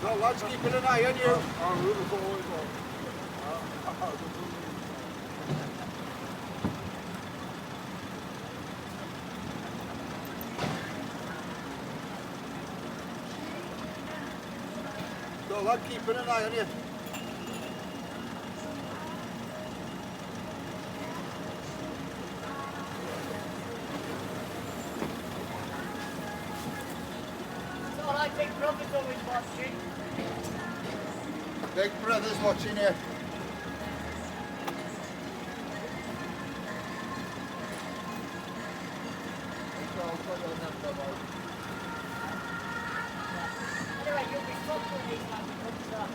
No, lads, keeping an eye on you. No, lad, keeping an eye on you. So I think Brother's always watching. Big brother's watching you. Anyway, you'll be following these when we come to that.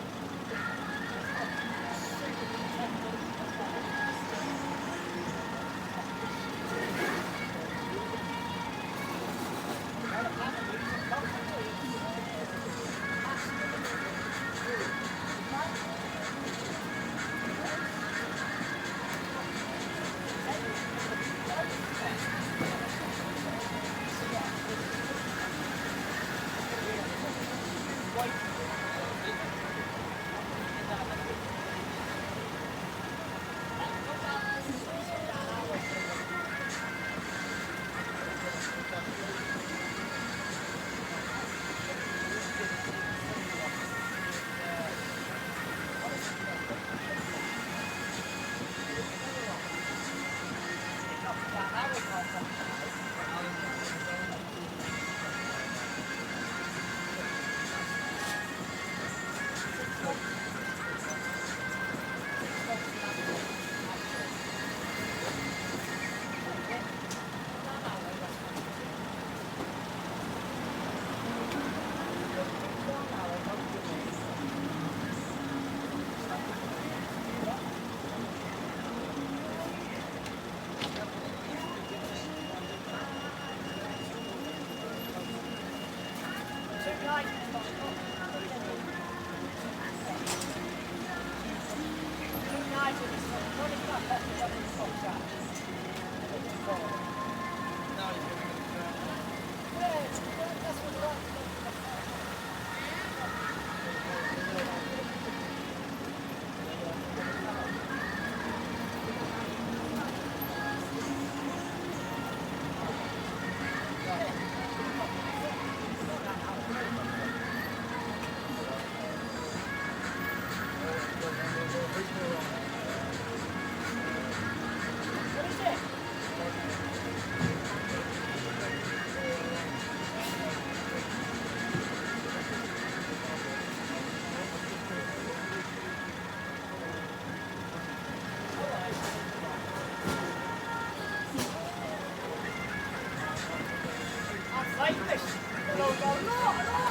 Like this. They'll all go, no, no.